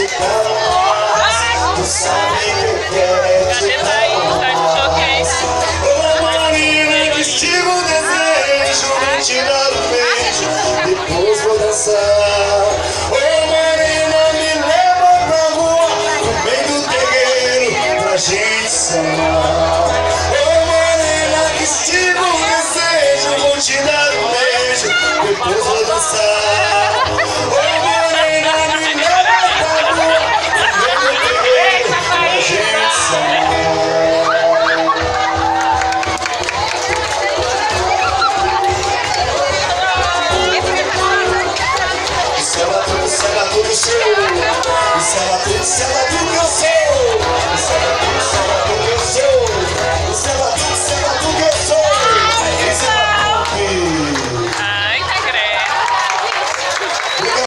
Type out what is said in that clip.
te dar, tu sabe que eu quero te dar. Ô menina que estica o desejo, vou te dar um beijo, depois vou dançar. Ô menina me leva pra rua, no meio do terreiro, pra gente se amar. Ô menina que estica o desejo, vou te dar um beijo, depois vou dançar.